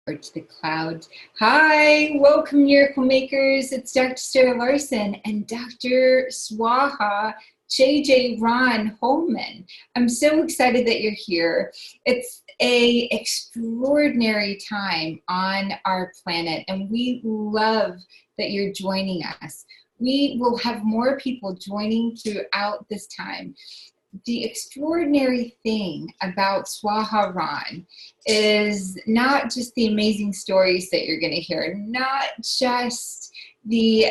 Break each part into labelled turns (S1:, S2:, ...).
S1: or to the clouds. Hi, welcome Miracle Makers. It's Dr. Sarah Larsen and Dr. Swaha JJ Ron Holman. I'm so excited that you're here. It's an extraordinary time on our planet, and we love that you're joining us. We will have more people joining throughout this time. The extraordinary thing about Swaha Ron is not just the amazing stories that you're going to hear, not just the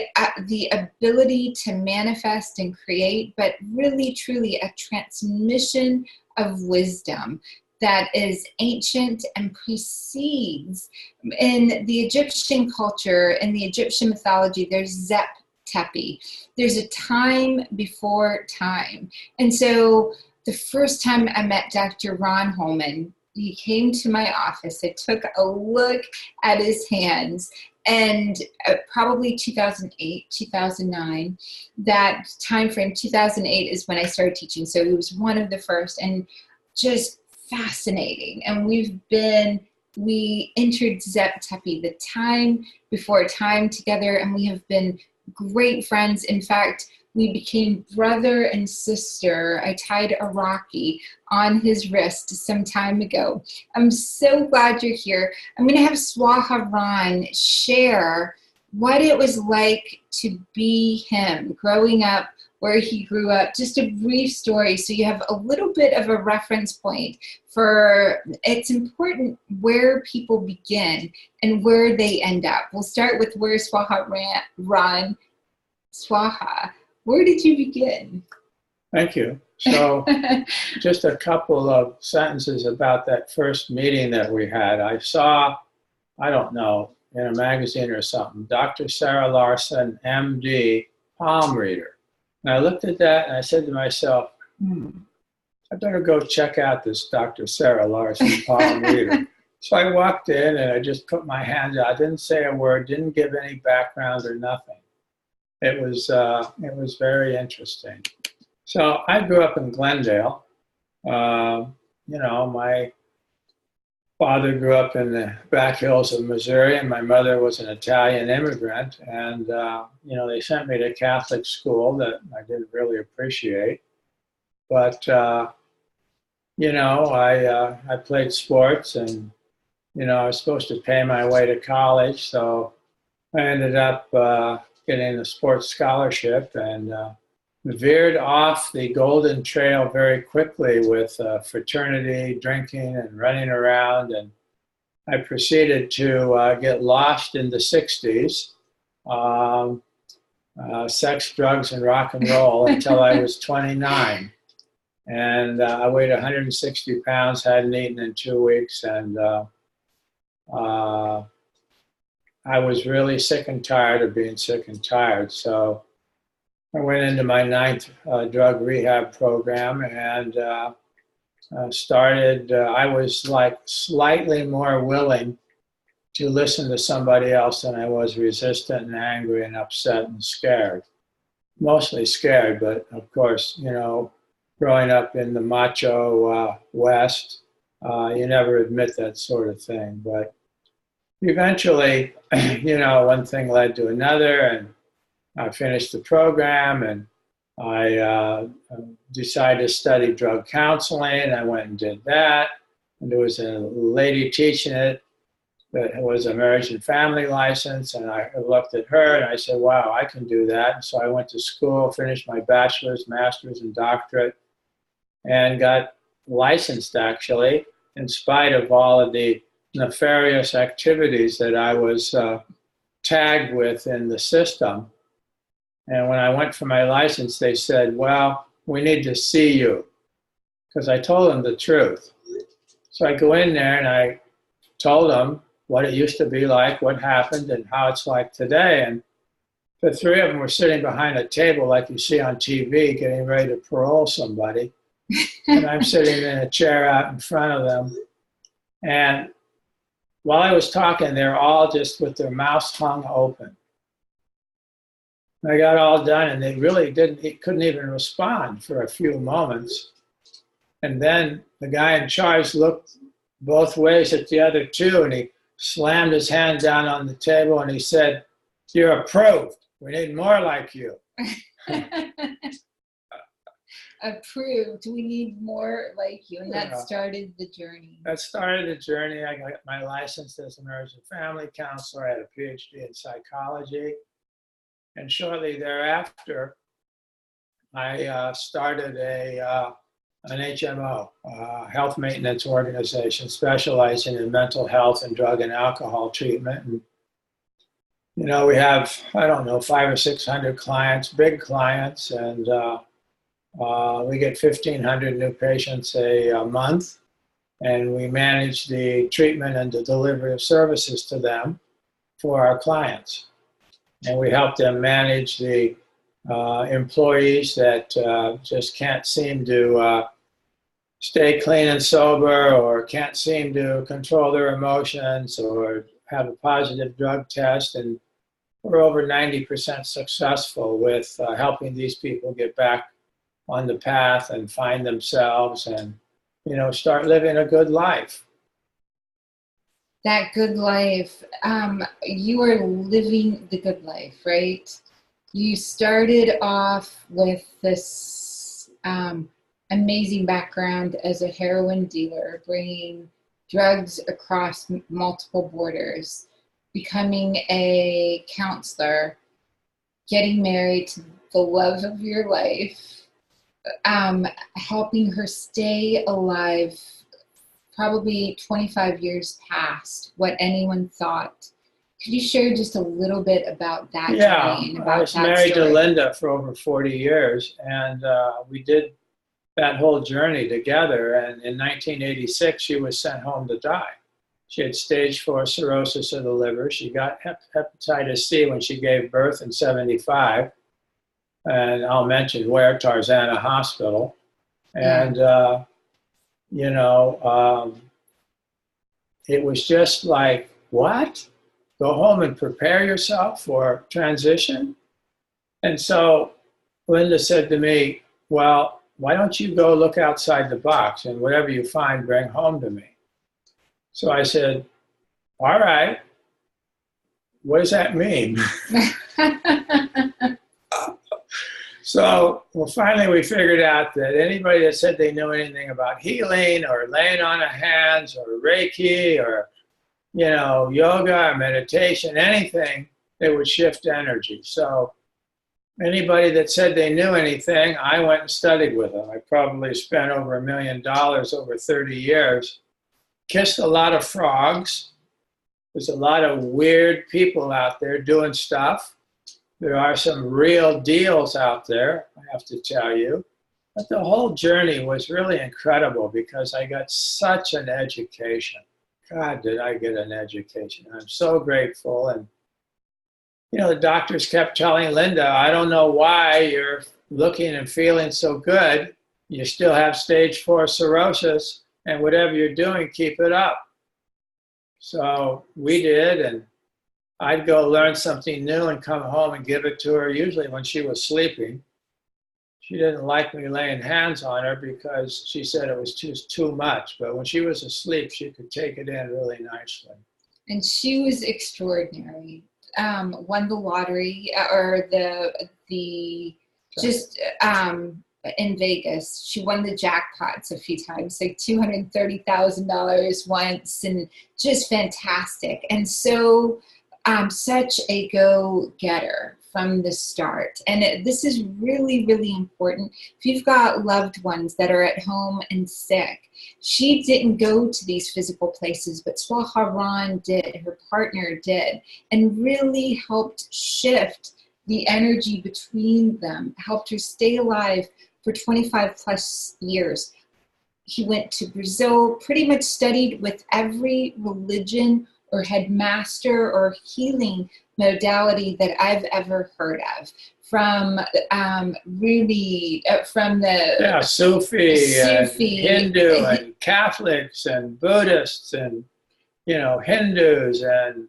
S1: ability to manifest and create, but really truly a transmission of wisdom that is ancient and precedes. In the Egyptian culture, in the Egyptian mythology, there's Zep Tepi. There's a time before time. And so the first time I met Dr. Ron Holman, he came to my office. I took a look at his hands, and probably 2008, 2009, that time frame, 2008 is when I started teaching. So he was one of the first, and just fascinating. And we entered Zep Tepi, the time before time together, and we have been great friends. In fact, we became brother and sister. I tied a Rocky on his wrist some time ago. I'm so glad you're here. I'm going to have Swaha Ron share what it was like to be him, growing up where he grew up, just a brief story so you have a little bit of a reference point for, it's important where people begin and where they end up. We'll start with where Swaha Ron. Swaha, where did you begin?
S2: Thank you. So just a couple of sentences about that first meeting that we had. I saw, I don't know, in a magazine or something, Dr. Sarah Larsen, MD, palm reader. And I looked at that and I said to myself, I better go check out this Dr. Sarah Larsen palm reader. So I walked in and I just put my hands out. I didn't say a word, didn't give any background or nothing. It was very interesting. So I grew up in Glendale. My father grew up in the back hills of Missouri, and my mother was an Italian immigrant. And, they sent me to Catholic school that I didn't really appreciate. But, I played sports, and, I was supposed to pay my way to college. So I ended up getting a sports scholarship and veered off the golden trail very quickly with fraternity, drinking, and running around. And I proceeded to get lost in the 60s, sex, drugs, and rock and roll until I was 29. And I weighed 160 pounds, hadn't eaten in 2 weeks, and I was really sick and tired of being sick and tired. So I went into my 9th drug rehab program and started, I was like slightly more willing to listen to somebody else than I was resistant and angry and upset and scared. Mostly scared, but of course, growing up in the macho West, you never admit that sort of thing. But eventually, one thing led to another, and I finished the program, and I decided to study drug counseling. I went and did that, and there was a lady teaching it that was a marriage and family license, and I looked at her, and I said, wow, I can do that. And so I went to school, finished my bachelor's, master's, and doctorate, and got licensed, actually, in spite of all of the nefarious activities that I was tagged with in the system. And when I went for my license, they said, well, we need to see you, because I told them the truth. So I go in there and I told them what it used to be like, what happened, and how it's like today. And the three of them were sitting behind a table like you see on TV, getting ready to parole somebody. And I'm sitting in a chair out in front of them. And while I was talking, they're all just with their mouths hung open. I got all done, and they really couldn't even respond for a few moments. And then the guy in charge looked both ways at the other two, and he slammed his hand down on the table, and he said, "You're approved. We need more like you."
S1: Approved. We need more like you. And that
S2: Yeah.
S1: started the journey.
S2: That started the journey. I got my license as a marriage and family counselor. I had a PhD in psychology. And shortly thereafter, I started an HMO, health maintenance organization specializing in mental health and drug and alcohol treatment. And, you know, we have, I don't know, 500 or 600 clients, big clients, and we get 1,500 new patients a month, and we manage the treatment and the delivery of services to them for our clients. And we help them manage the employees that just can't seem to stay clean and sober, or can't seem to control their emotions, or have a positive drug test. And we're over 90% successful with helping these people get back on the path and find themselves and, you know, start living a good life.
S1: That good life, you are living the good life, right? You started off with this amazing background as a heroin dealer, bringing drugs across multiple borders, becoming a counselor, getting married to the love of your life, helping her stay alive, probably 25 years past what anyone thought. Could you share just a little bit about that journey?
S2: Yeah, I was married to Linda for over 40 years, and we did that whole journey together. And in 1986, she was sent home to die. She had stage 4 cirrhosis of the liver. She got hepatitis C when she gave birth in 75. And I'll mention where, Tarzana Hospital. And, you know, it was just like, what? Go home and prepare yourself for transition? And so Linda said to me, well, why don't you go look outside the box, and whatever you find, bring home to me. So I said, all right, what does that mean? So, well, finally we figured out that anybody that said they knew anything about healing or laying on of hands or Reiki or, you know, yoga or meditation, anything, they would shift energy. So anybody that said they knew anything, I went and studied with them. I probably spent over $1 million over 30 years, kissed a lot of frogs. There's a lot of weird people out there doing stuff. There are some real deals out there, I have to tell you. But the whole journey was really incredible because I got such an education. God, did I get an education. I'm so grateful. And, you know, the doctors kept telling Linda, I don't know why you're looking and feeling so good. You still have stage 4 cirrhosis, and whatever you're doing, keep it up. So we did, and I'd go learn something new and come home and give it to her, usually when she was sleeping. She didn't like me laying hands on her because she said it was just too much. But when she was asleep, she could take it in really nicely.
S1: And she was extraordinary. Won the lottery, or in Vegas. She won the jackpots a few times, like $230,000 once, and just fantastic. And so such a go-getter from the start. And this is really, really important. If you've got loved ones that are at home and sick, she didn't go to these physical places, but Swaha Ron did, her partner did, and really helped shift the energy between them, helped her stay alive for 25 plus years. He went to Brazil, pretty much studied with every religion or had master or healing modality that I've ever heard of, from Sufi
S2: and Hindu and Catholics and Buddhists and, you know, Hindus and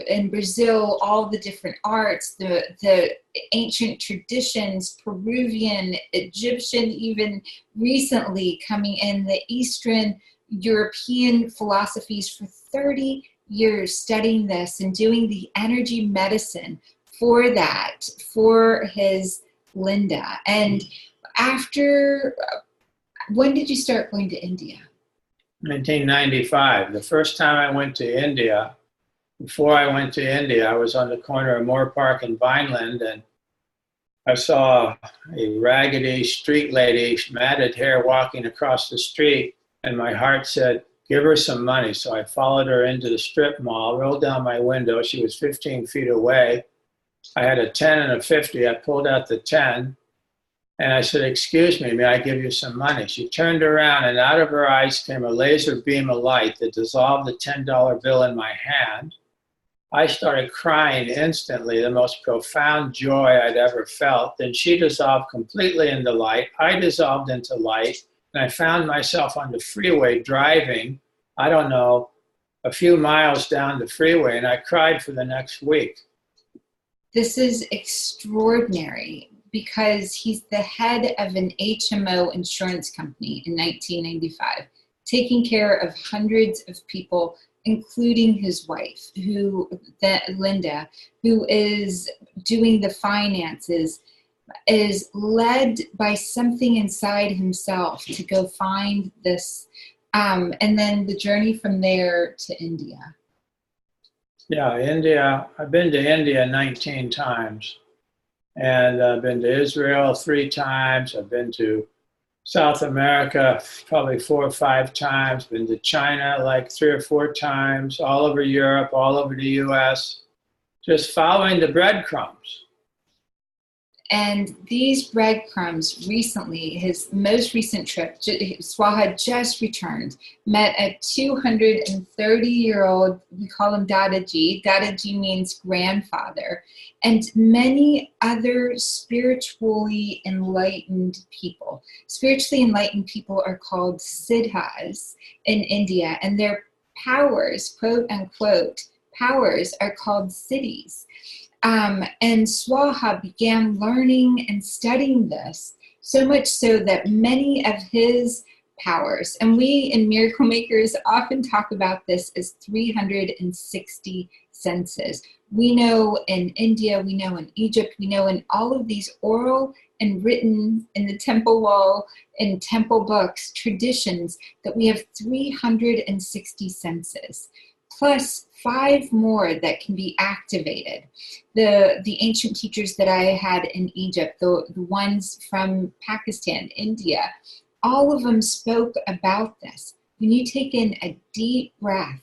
S1: in Brazil, all the different arts, the ancient traditions, Peruvian, Egyptian, even recently coming in, the Eastern European philosophies for 30 years studying this and doing the energy medicine for that, for his Linda. And after, when did you start going to India?
S2: 1995. The first time I went to India, before I went to India, I was on the corner of Moore Park and Vineland, and I saw a raggedy street lady, matted hair, walking across the street, and my heart said, give her some money. So I followed her into the strip mall, rolled down my window. She was 15 feet away. I had a 10 and a 50. I pulled out the 10, and I said, excuse me, may I give you some money? She turned around, and out of her eyes came a laser beam of light that dissolved the $10 bill in my hand. I started crying instantly, the most profound joy I'd ever felt. Then she dissolved completely into light. I dissolved into light, and I found myself on the freeway driving, I don't know, a few miles down the freeway, and I cried for the next week.
S1: This is extraordinary because he's the head of an HMO insurance company in 1995, taking care of hundreds of people, including his wife, Linda, who is doing the finances, is led by something inside himself to go find this, and then the journey from there to India.
S2: Yeah, India. I've been to India 19 times, and I've been to Israel 3 times. I've been to South America probably 4 or 5 times, been to China like 3 or 4 times, all over Europe, all over the US, just following the breadcrumbs.
S1: And these breadcrumbs recently, his most recent trip, Swaha just returned, met a 230-year-old, we call him Dadaji. Dadaji means grandfather, and many other spiritually enlightened people. Spiritually enlightened people are called siddhas in India, and their powers, quote unquote, powers are called siddhis. And Swaha began learning and studying this, so much so that many of his powers, and we in Miracle Makers often talk about this as 360 senses. We know in India, we know in Egypt, we know in all of these oral and written in the temple wall, in temple books, traditions, that we have 360 senses. Plus 5 more that can be activated. The ancient teachers that I had in Egypt, the ones from Pakistan, India, all of them spoke about this. When you take in a deep breath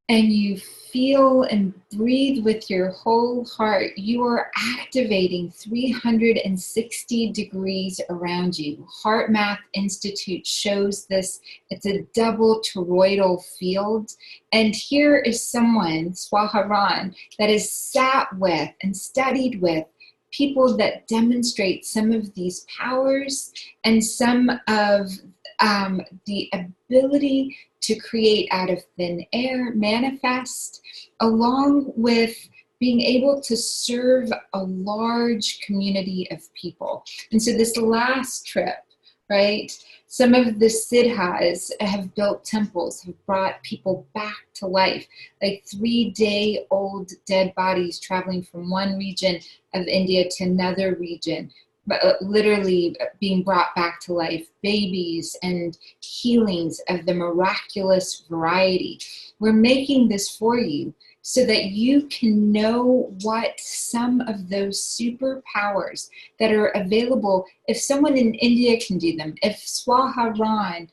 S1: and you feel and breathe with your whole heart, you are activating 360 degrees around you. Heart Math Institute shows this. It's a double toroidal field. And here is someone, Swaharan, that has sat with and studied with people that demonstrate some of these powers and some of the ability to create out of thin air, manifest, along with being able to serve a large community of people. And so this last trip, right, some of the siddhas have built temples, have brought people back to life, like 3-day-old dead bodies traveling from one region of India to another region, but literally being brought back to life, babies and healings of the miraculous variety. We're making this for you so that you can know what some of those superpowers that are available, if someone in India can do them, if Swaharan,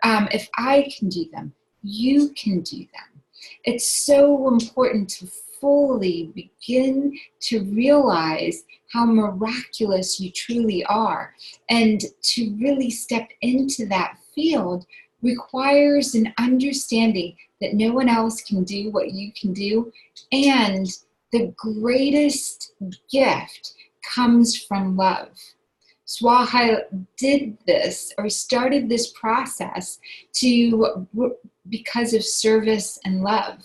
S1: if I can do them, you can do them. It's so important to fully begin to realize how miraculous you truly are. And to really step into that field requires an understanding that no one else can do what you can do. And the greatest gift comes from love. Swaha did this, or started this process, because of service and love.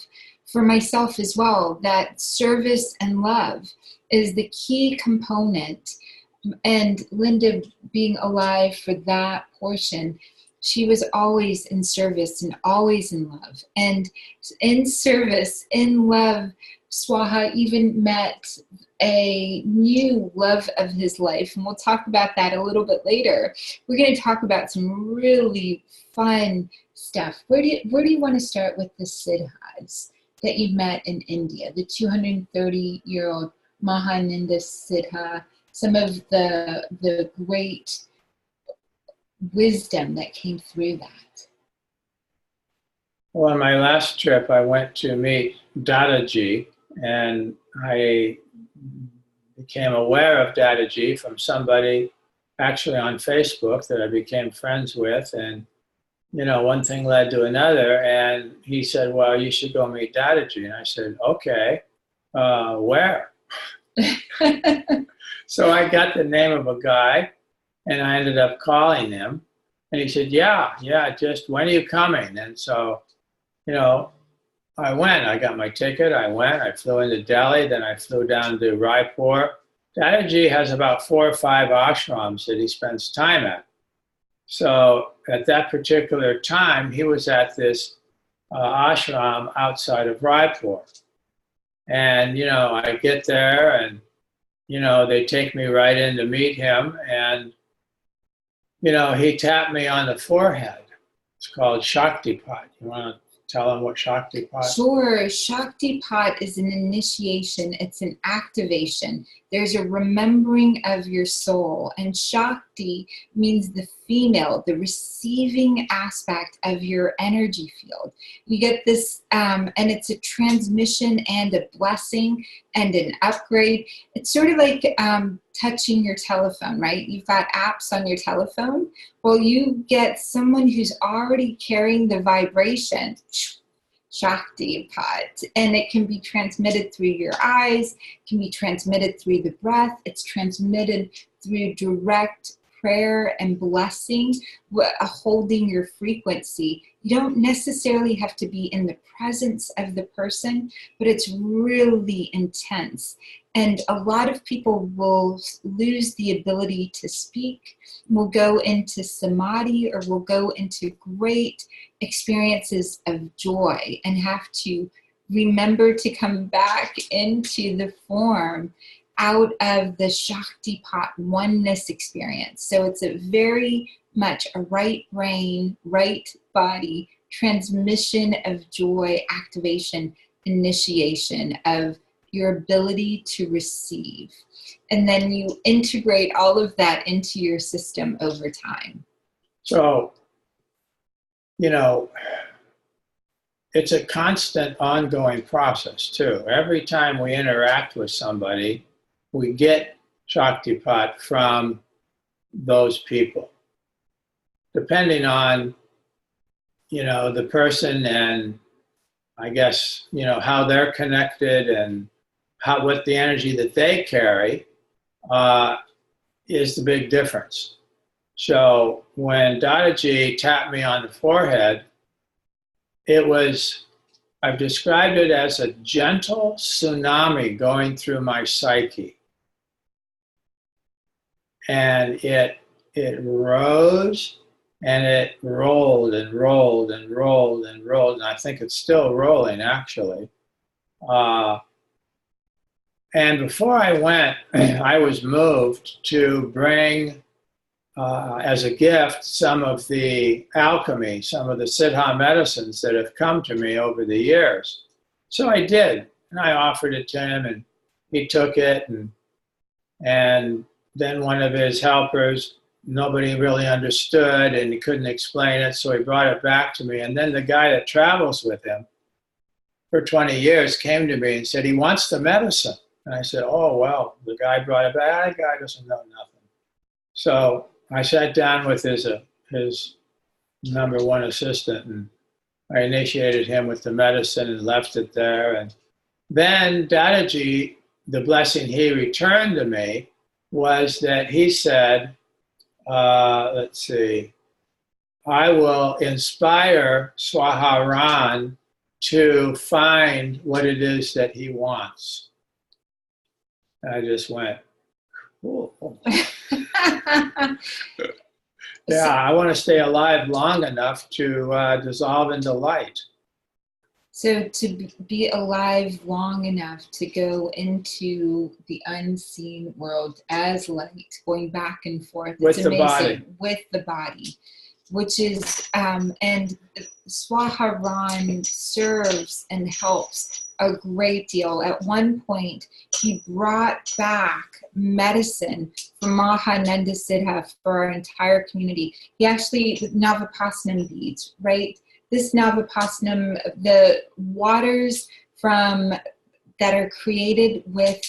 S1: For myself as well, that service and love is the key component. And Linda being alive for that portion, she was always in service and always in love. And in service, in love, Swaha even met a new love of his life. And we'll talk about that a little bit later. We're going to talk about some really fun stuff. Where do you want to start with the Siddhas that you met in India, the 230-year-old Mahananda Siddha, some of the great wisdom that came through that?
S2: Well, on my last trip, I went to meet Dadaji, and I became aware of Dadaji from somebody actually on Facebook that I became friends with. And, one thing led to another. And he said, well, you should go meet Dadaji. And I said, okay, where? So I got the name of a guy, and I ended up calling him. And he said, yeah, just when are you coming? And so, I went. I got my ticket. I went. I flew into Delhi. Then I flew down to Raipur. Dadaji has about 4 or 5 ashrams that he spends time at. So at that particular time, he was at this ashram outside of Raipur. And, I get there and, they take me right in to meet him. And, he tapped me on the forehead. It's called Shaktipat. You want to tell them what Shaktipat?
S1: Sure. Shaktipat is an initiation. It's an activation. There's a remembering of your soul. And Shakti means the female, the receiving aspect of your energy field. You get this, and it's a transmission and a blessing and an upgrade. It's sort of like touching your telephone, right? You've got apps on your telephone. Well, you get someone who's already carrying the vibration, Shaktipat, and it can be transmitted through your eyes, can be transmitted through the breath, it's transmitted through direct prayer and blessing, holding your frequency. You don't necessarily have to be in the presence of the person, but it's really intense. And a lot of people will lose the ability to speak, will go into samadhi, or will go into great experiences of joy and have to remember to come back into the form out of the Shaktipat oneness experience. So it's a very much a right brain, right body transmission of joy, activation, initiation of your ability to receive. And then you integrate all of that into your system over time.
S2: So, it's a constant ongoing process too. Every time we interact with somebody, we get Shaktipat from those people. Depending on, the person and I guess, how they're connected and what the energy that they carry is the big difference. So when Dadaji tapped me on the forehead, I've described it as a gentle tsunami going through my psyche. And it rose and it rolled and rolled and rolled and rolled. And I think it's still rolling, actually. And before I went, I was moved to bring, as a gift, some of the alchemy, some of the Siddha medicines that have come to me over the years. So I did, and I offered it to him, and he took it, and then one of his helpers, nobody really understood, and he couldn't explain it, so he brought it back to me. And then the guy that travels with him for 20 years came to me and said he wants the medicine. And I said, oh, well, the guy brought it back. That guy doesn't know nothing. So I sat down with his number one assistant, and I initiated him with the medicine and left it there. And then Dadaji, the blessing he returned to me was that he said, let's see, I will inspire Swaharan to find what it is that he wants. And I just went, cool. Yeah, I want to stay alive long enough to dissolve into light.
S1: So to be alive long enough to go into the unseen world as light, going back and forth.
S2: With
S1: it's
S2: the
S1: amazing.
S2: body.
S1: With the body, which is, and Swaharan serves and helps a great deal. At one point, he brought back medicine for Mahananda Siddha for our entire community. He actually, Navapasnam beads, right? This Navapasnam, the waters from that are created with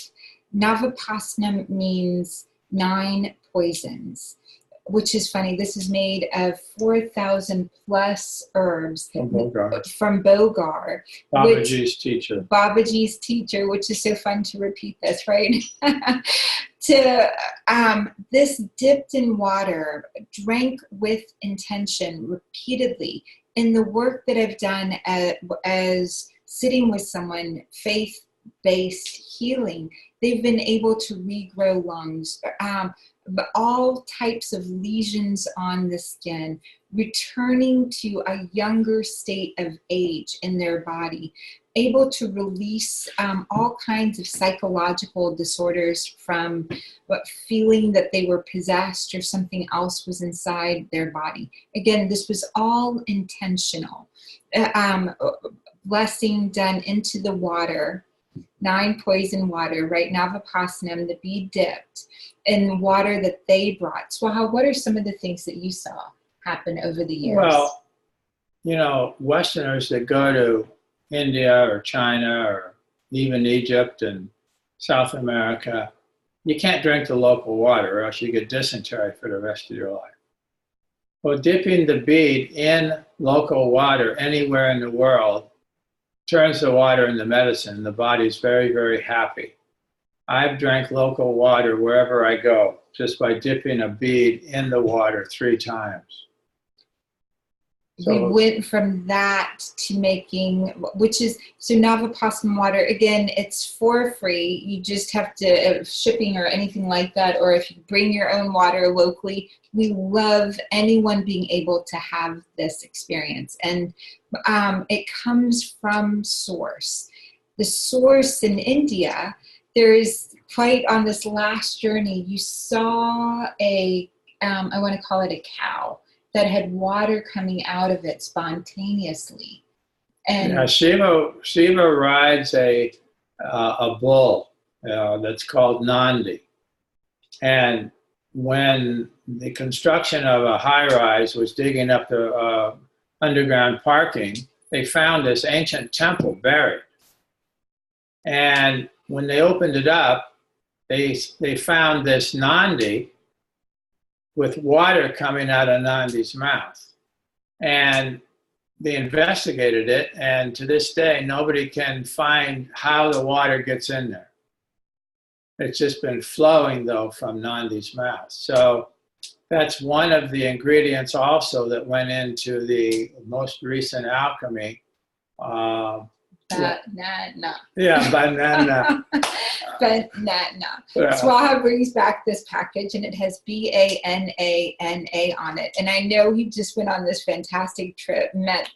S1: Navapasnam means 9 poisons, which is funny. This is made of 4,000 plus herbs from Bogar.
S2: Babaji's teacher.
S1: Babaji's teacher, which is so fun to repeat this, right? This dipped in water, drank with intention repeatedly. In the work that I've done as sitting with someone, faith-based healing, they've been able to regrow lungs, all types of lesions on the skin, returning to a younger state of age in their body, able to release all kinds of psychological disorders from feeling that they were possessed or something else was inside their body. Again, this was all intentional. Blessing done into the water, 9 poison water, right? Navapasnam, the bead dipped in water that they brought. Swaha, what are some of the things that you saw happen over the years?
S2: Well, you know, Westerners that go to India or China or even Egypt and South America, you can't drink the local water or else you get dysentery for the rest of your life. Well, dipping the bead in local water anywhere in the world turns the water into medicine. The body's very, very happy. I've drank local water wherever I go just by dipping a bead in the water 3 times.
S1: So we went from that to making, which is, so Navapasnam water, again, it's for free. You just have to, shipping or anything like that, or if you bring your own water locally, we love anyone being able to have this experience. And it comes from source. The source in India, there is quite on this last journey, you saw I want to call it a cow, that had water coming out of it spontaneously. And
S2: yeah, Shiva rides a bull that's called Nandi. And when the construction of a high-rise was digging up the underground parking, they found this ancient temple buried. And when they opened it up, they found this Nandi with water coming out of Nandi's mouth. And they investigated it, and to this day, nobody can find how the water gets in there. It's just been flowing, though, from Nandi's mouth. So that's one of the ingredients also that went into the most recent alchemy.
S1: Banana.
S2: Yeah, banana.
S1: Banana.
S2: Yeah.
S1: Swaha brings back this package and it has BANANA on it. And I know he just went on this fantastic trip, met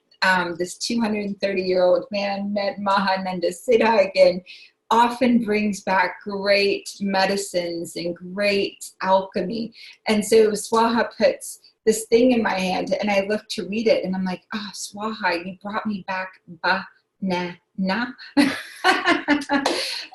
S1: this 230-year-old man, met Mahananda Siddha again, often brings back great medicines and great alchemy. And so Swaha puts this thing in my hand and I look to read it and I'm like, oh, Swaha, you brought me back banana.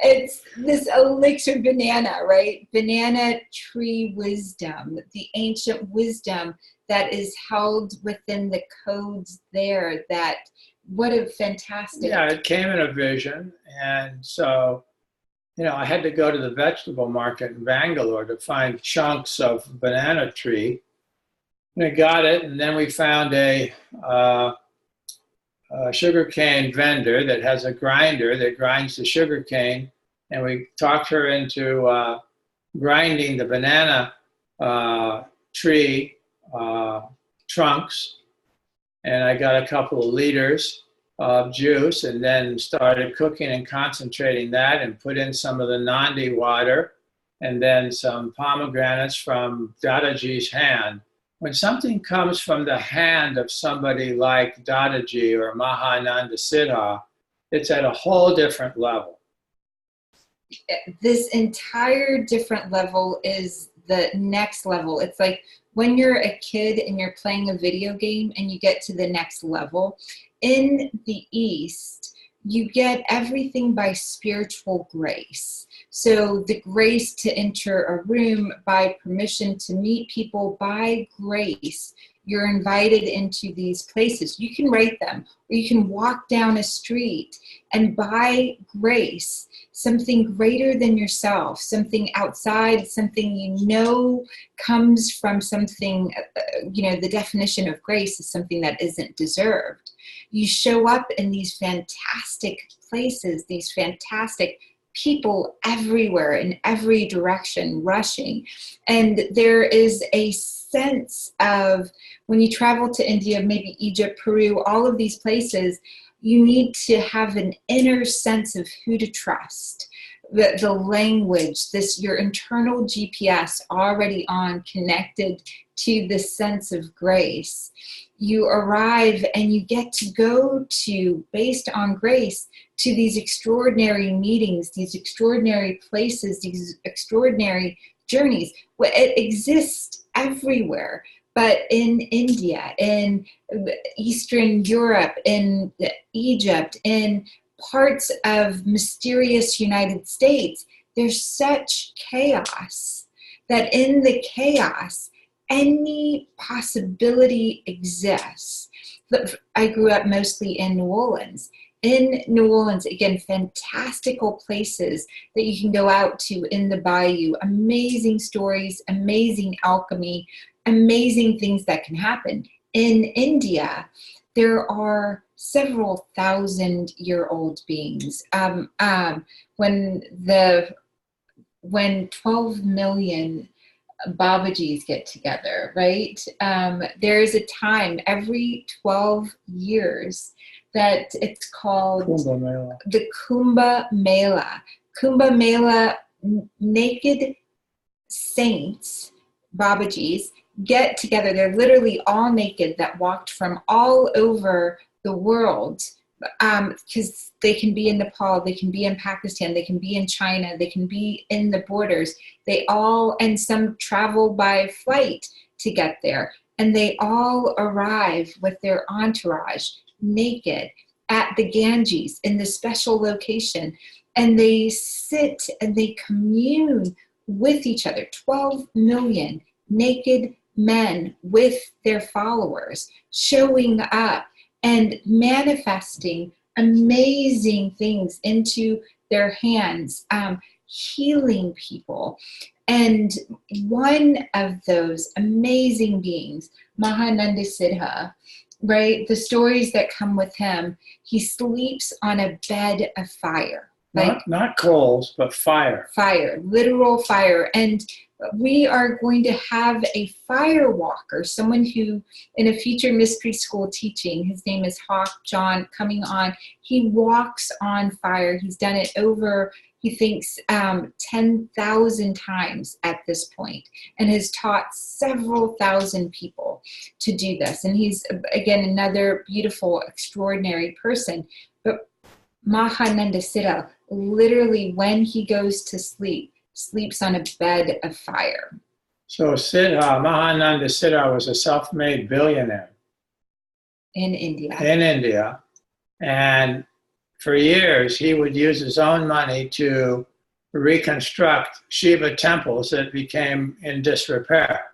S1: It's this elixir banana, right? Banana tree wisdom, the ancient wisdom that is held within the codes there. That, what a fantastic.
S2: Yeah, it came in a vision. And so, you know, I had to go to the vegetable market in Bangalore to find chunks of banana tree. And I got it, and then we found a sugarcane vendor that has a grinder that grinds the sugarcane, and we talked her into grinding the banana tree trunks, and I got a couple of liters of juice and then started cooking and concentrating that and put in some of the Nandi water and then some pomegranates from Dadaji's hand. when something comes from the hand of somebody like Dadaji or Mahananda Siddha, it's at a whole different level.
S1: This entire different level is the next level. It's like when you're a kid and you're playing a video game and you get to the next level. In the East, you get everything by spiritual grace. So the grace to enter a room, by permission to meet people, by grace, you're invited into these places. You can write them, or you can walk down a street, and by grace, something greater than yourself, something outside, something you know comes from something, the definition of grace is something that isn't deserved. You show up in these fantastic places, these fantastic people everywhere, in every direction, rushing. And there is a sense of, when you travel to India, maybe Egypt, Peru, all of these places, you need to have an inner sense of who to trust. The language, your internal GPS already on, connected to the sense of grace. You arrive and you get to go to, based on grace, to these extraordinary meetings, these extraordinary places, these extraordinary journeys. It exists everywhere, but in India, in Eastern Europe, in Egypt, in parts of mysterious United States, there's such chaos that in the chaos, any possibility exists. I grew up mostly in New Orleans. In New Orleans, again, fantastical places that you can go out to in the bayou, amazing stories, amazing alchemy, amazing things that can happen. In India, there are several thousand-year-old beings. When 12 million Babajis get together, right? There is a time every 12 years that it's called
S2: Kumbh Mela.
S1: the Kumbh Mela. Kumbh Mela, naked saints, Babajis, get together. They're literally all naked, that walked from all over the world, because they can be in Nepal, they can be in Pakistan, they can be in China, they can be in the borders. And some travel by flight to get there. And they all arrive with their entourage, naked, at the Ganges, in the special location. And they sit and they commune with each other. 12 million naked men with their followers, showing up and manifesting amazing things into their hands, healing people. And one of those amazing beings, Mahananda Siddha, right? The stories that come with him, he sleeps on a bed of fire.
S2: Not coals, but fire.
S1: Fire, literal fire. And we are going to have a fire walker, someone who, in a future mystery school teaching, his name is Hawk John, coming on. He walks on fire. He's done it over, he thinks, 10,000 times at this point, and has taught several thousand people to do this. And he's, again, another beautiful, extraordinary person. But Mahananda Siddha, literally, when he goes to sleep, sleeps on a bed of fire.
S2: So Mahananda Siddha was a self-made billionaire.
S1: In India.
S2: In India. And for years, he would use his own money to reconstruct Shiva temples that became in disrepair.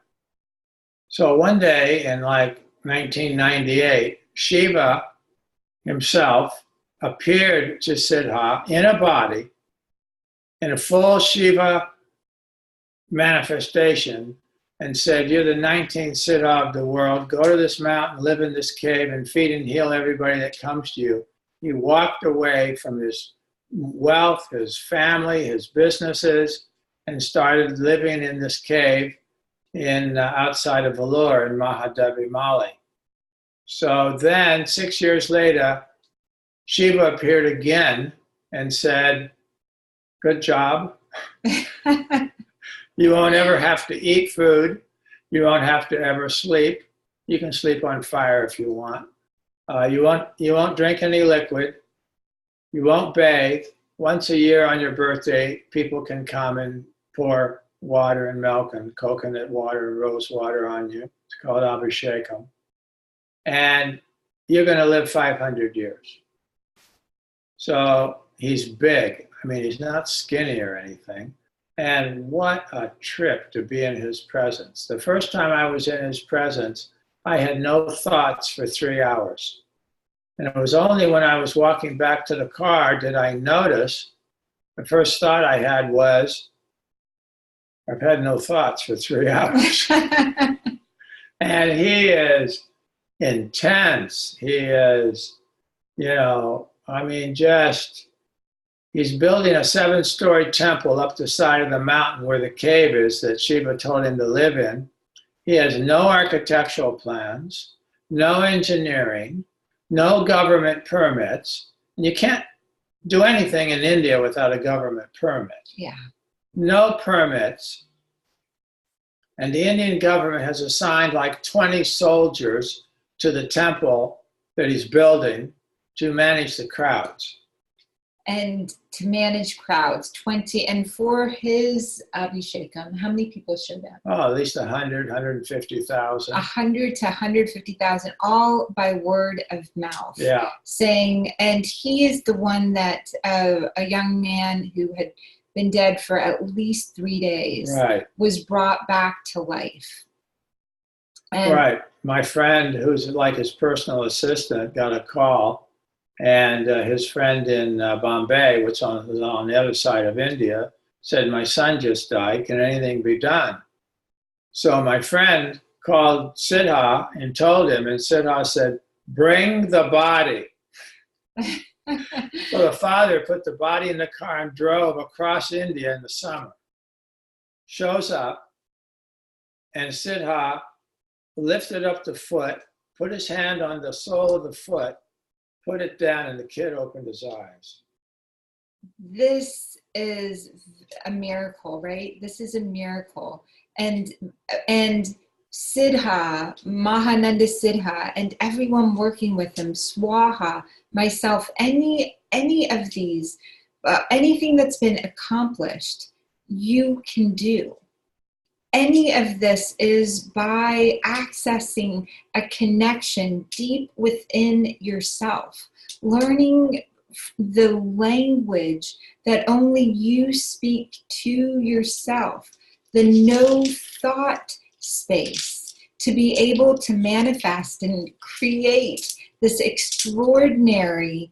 S2: So one day in 1998, Shiva himself appeared to Siddha in a body, in a full Shiva manifestation, and said, "You're the 19th Siddha of the world. Go to this mountain, live in this cave, and feed and heal everybody that comes to you." He walked away from his wealth, his family, his businesses, and started living in this cave outside of Vellore in Mahadevi Mali. So then, 6 years later, Shiva appeared again and said, "Good job. You won't ever have to eat food. You won't have to ever sleep. You can sleep on fire if you want. You won't drink any liquid. You won't bathe. Once a year on your birthday, people can come and pour water and milk and coconut water and rose water on you. It's called abhishekam. And you're going to live 500 years. So he's big. I mean, he's not skinny or anything. And what a trip to be in his presence. The first time I was in his presence, I had no thoughts for 3 hours. And it was only when I was walking back to the car did I notice, the first thought I had was, I've had no thoughts for 3 hours. And he is intense. He is, I mean, he's building a 7-story temple up the side of the mountain where the cave is that Shiva told him to live in. He has no architectural plans, no engineering, no government permits. And you can't do anything in India without a government permit.
S1: Yeah.
S2: No permits. And the Indian government has assigned like 20 soldiers to the temple that he's building to manage the crowds.
S1: And to manage crowds, 20. And for his Abhishekam, how many people showed up?
S2: Oh, at least 100, 150,000.
S1: 100 to 150,000, all by word of mouth.
S2: Yeah.
S1: Saying, and he is the one that a young man who had been dead for at least 3 days was brought back to life. And
S2: right. My friend, who's like his personal assistant, got a call. And his friend in Bombay, which was on the other side of India, said, my son just died. Can anything be done? So my friend called Siddha and told him, and Siddha said, bring the body. So the father put the body in the car and drove across India in the summer. Shows up, and Siddha lifted up the foot, put his hand on the sole of the foot, put it down, and the kid opened his eyes.
S1: This is a miracle, right? This is a miracle. And Siddha, Mahananda Siddha, and everyone working with him, Swaha, myself, any of these, anything that's been accomplished, you can do. Any of this is by accessing a connection deep within yourself, learning the language that only you speak to yourself, the no thought space, to be able to manifest and create this extraordinary,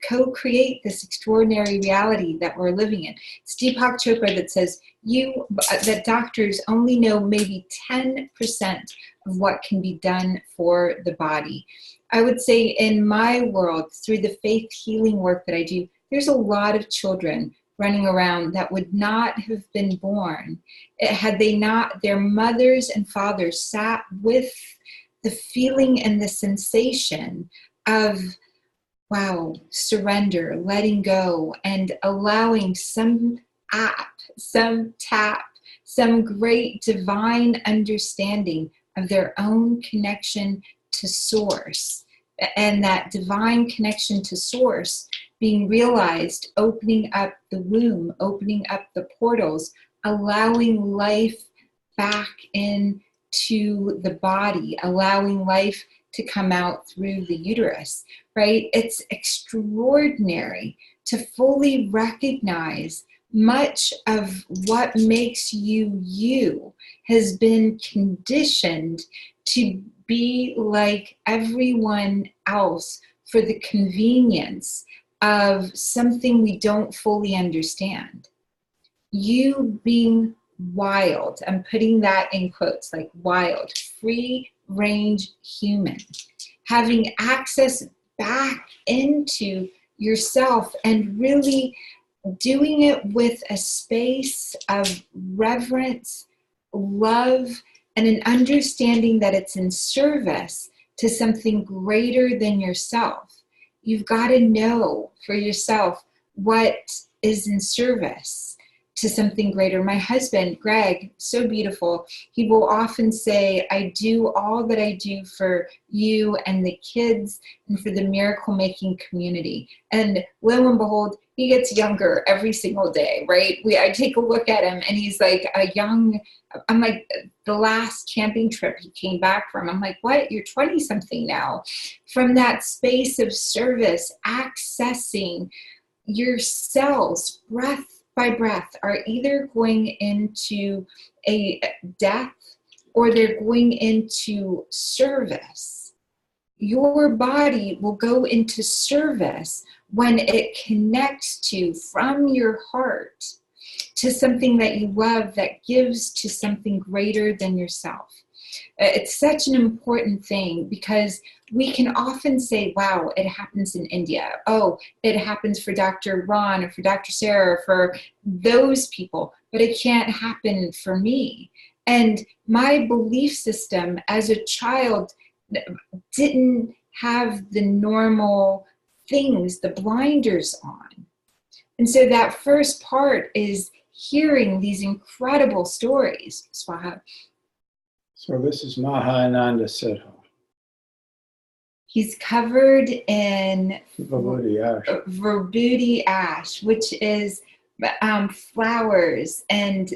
S1: co-create this extraordinary reality that we're living in. It's Deepak Chopra that says that doctors only know maybe 10% of what can be done for the body. I would say in my world, through the faith healing work that I do, there's a lot of children running around that would not have been born had they not, their mothers and fathers sat with the feeling and the sensation of, wow, surrender, letting go, and allowing some app, some tap, some great divine understanding of their own connection to source. And that divine connection to source being realized, opening up the womb, opening up the portals, allowing life back into the body, allowing life to come out through the uterus, right? It's extraordinary to fully recognize much of what makes you you has been conditioned to be like everyone else for the convenience of something we don't fully understand. You being wild, I'm putting that in quotes, like wild, free range human, having access back into yourself and really doing it with a space of reverence, love, and an understanding that it's in service to something greater than yourself. You've got to know for yourself what is in service to something greater. My husband, Greg, so beautiful. He will often say, I do all that I do for you and the kids and for the miracle making community. And lo and behold, he gets younger every single day, right? I take a look at him and he's like I'm like, the last camping trip he came back from, I'm like, what? You're 20 something now. From that space of service, accessing your cells, breath by breath, are either going into a death or they're going into service. Your body will go into service when it connects to, from your heart, to something that you love that gives to something greater than yourself. It's such an important thing because we can often say, wow, it happens in India. Oh, it happens for Dr. Ron or for Dr. Sarah or for those people, but it can't happen for me. And my belief system as a child didn't have the normal things, the blinders on. And so that first part is hearing these incredible stories. Swaha.
S2: So this is Mahananda Siddha.
S1: He's covered in
S2: Vibhuti
S1: ash, which is flowers and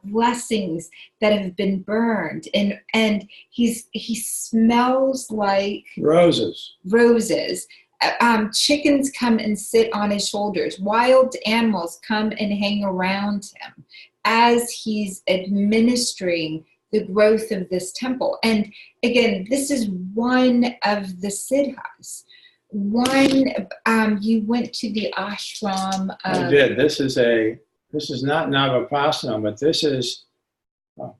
S1: blessings that have been burned, and he smells like
S2: roses.
S1: Chickens come and sit on his shoulders. Wild animals come and hang around him as he's administering the growth of this temple. And again, this is one of the siddhas. You went to the ashram.
S2: I did. This is not Navapasanam, but this is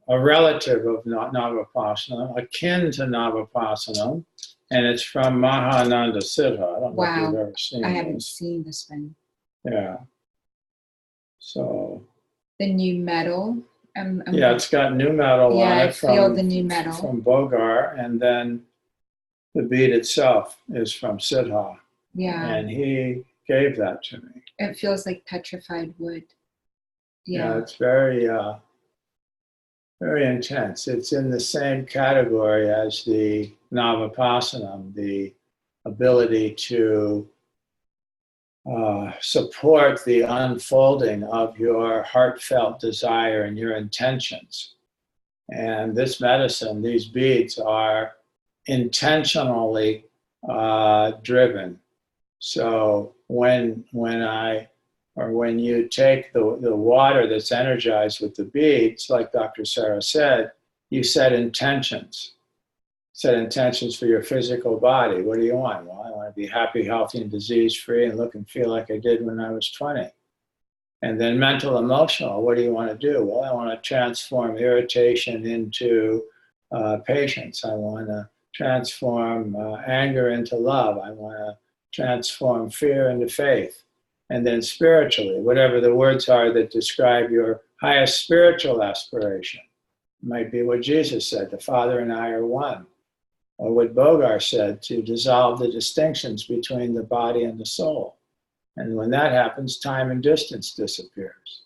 S2: a relative of Navapasanam, akin to Navapasanam, and it's from Mahananda Siddha. I don't know if you've ever seen
S1: I haven't seen this one.
S2: Yeah. So.
S1: The new metal.
S2: Yeah, it's got new metal on it
S1: feel the new metal
S2: from Bogar, and then the bead itself is from Siddha.
S1: Yeah.
S2: And he gave that to me.
S1: It feels like petrified wood.
S2: Yeah, it's very, very intense. It's in the same category as the Navapasanam, the ability to support the unfolding of your heartfelt desire and your intentions. And this medicine, these beads, are intentionally driven. So when you take the water that's energized with the beads, like Dr. Sarah said, you set intentions. Set intentions for your physical body. What do you want? Well, I want to be happy, healthy, and disease-free and look and feel like I did when I was 20. And then mental, emotional. What do you want to do? Well, I want to transform irritation into patience. I want to transform anger into love. I want to transform fear into faith. And then spiritually, whatever the words are that describe your highest spiritual aspiration. It might be what Jesus said, the Father and I are one. Or what Bogar said, to dissolve the distinctions between the body and the soul. And when that happens, time and distance disappears.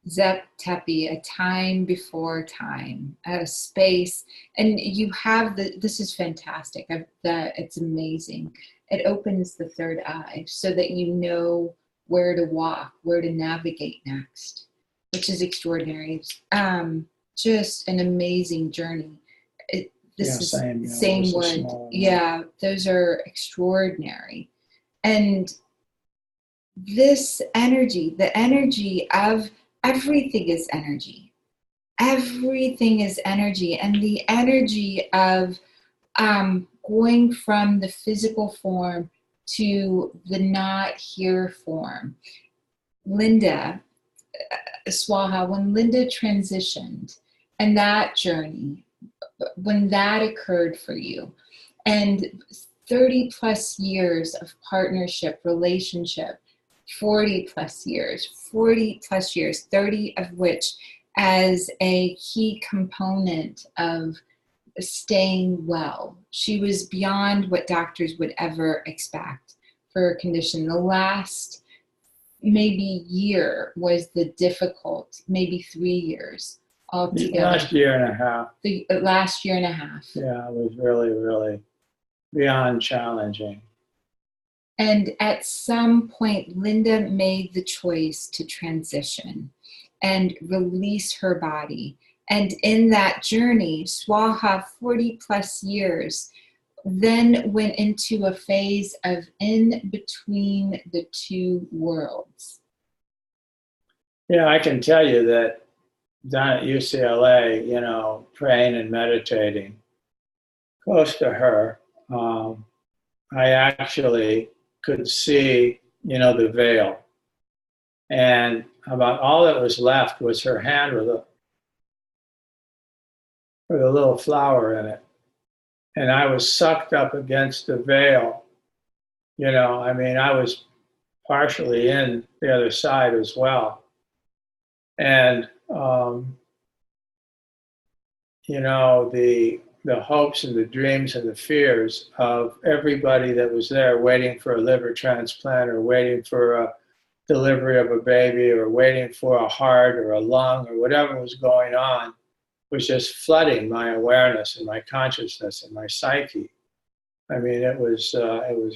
S1: Zep Tepi, a time before time, a space. And you have this is fantastic. It's amazing. It opens the third eye so that you know where to walk, where to navigate next, which is extraordinary. Just an amazing journey. Same wood. Yeah, those are extraordinary. And this energy, the energy of everything is energy. Everything is energy. And the energy of going from the physical form to the not here form. Linda, Swaha, when Linda transitioned and that journey, when that occurred for you, and 30 plus years of partnership, relationship, 40 plus years, 30 of which as a key component of staying well. She was beyond what doctors would ever expect for her condition. The last maybe year was the difficult, maybe 3 years altogether?
S2: Last year and a half.
S1: The last year and a half.
S2: Yeah, it was really, really beyond challenging.
S1: And at some point, Linda made the choice to transition and release her body. And in that journey, Swaha, 40 plus years, then went into a phase of in between the two worlds.
S2: Yeah, I can tell you that down at UCLA, you know, praying and meditating close to her, I actually could see, you know, the veil. And about all that was left was her hand with a little flower in it. And I was sucked up against the veil. You know, I mean, I was partially in the other side as well. And, you know, the hopes and the dreams and the fears of everybody that was there waiting for a liver transplant or waiting for a delivery of a baby or waiting for a heart or a lung or whatever was going on was just flooding my awareness and my consciousness and my psyche. I mean, it was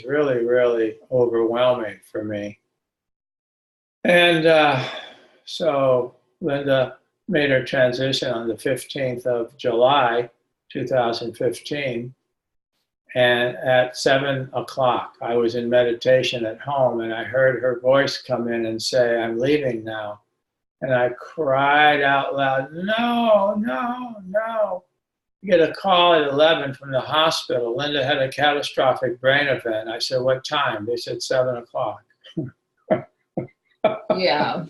S2: really, really overwhelming for me. And so Linda made her transition on the 15th of July, 2015. And at 7 o'clock, I was in meditation at home and I heard her voice come in and say, "I'm leaving now." And I cried out loud, "No, no, no." You get a call at 11 from the hospital. Linda had a catastrophic brain event. I said, "What time?" They said 7 o'clock.
S1: Yeah.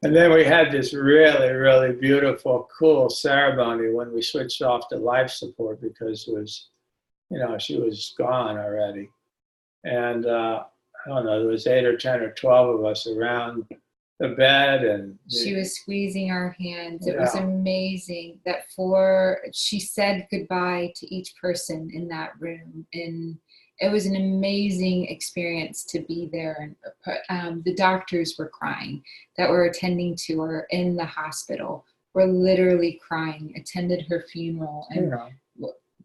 S2: And then we had this really, really beautiful, cool ceremony when we switched off to life support because it was, you know, she was gone already. And I don't know, there was 8 or 10 or 12 of us around the bed, and
S1: she was squeezing our hands. It
S2: Yeah.
S1: was amazing that she said goodbye to each person in that room, and it was an amazing experience to be there. And the doctors were crying that were attending to her in the hospital, were literally crying, attended her funeral, and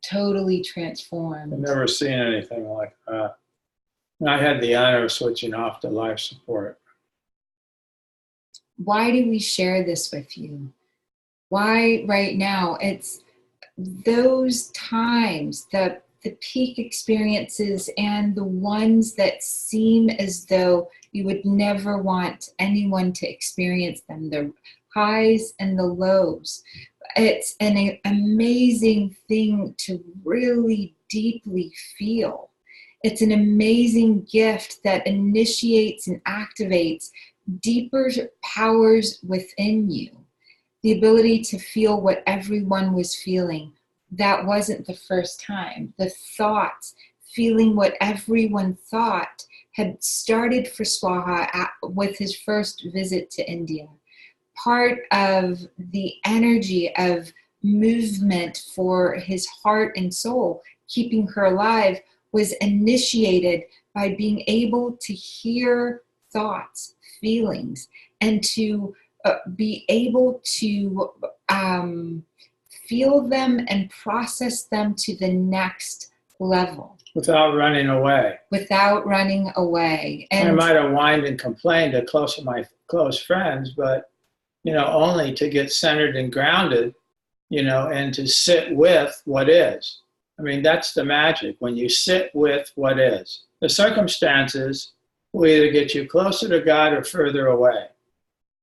S1: totally transformed.
S2: I've never seen anything like that. And I had the honor of switching off to life support.
S1: Why do we share this with you? Why right now? It's those times, the peak experiences and the ones that seem as though you would never want anyone to experience them, the highs and the lows. It's an amazing thing to really deeply feel. It's an amazing gift that initiates and activates deeper powers within you. The ability to feel what everyone was feeling. That wasn't the first time. The thoughts, feeling what everyone thought, had started for Swaha with his first visit to India. Part of the energy of movement for his heart and soul, keeping her alive, was initiated by being able to hear thoughts, feelings, and to be able to feel them and process them to the next level.
S2: Without running away.
S1: Without running away.
S2: And I might have whined and complained to my close friends, but, you know, only to get centered and grounded, you know, and to sit with what is. I mean, that's the magic, when you sit with what is. The circumstances will either get you closer to God or further away.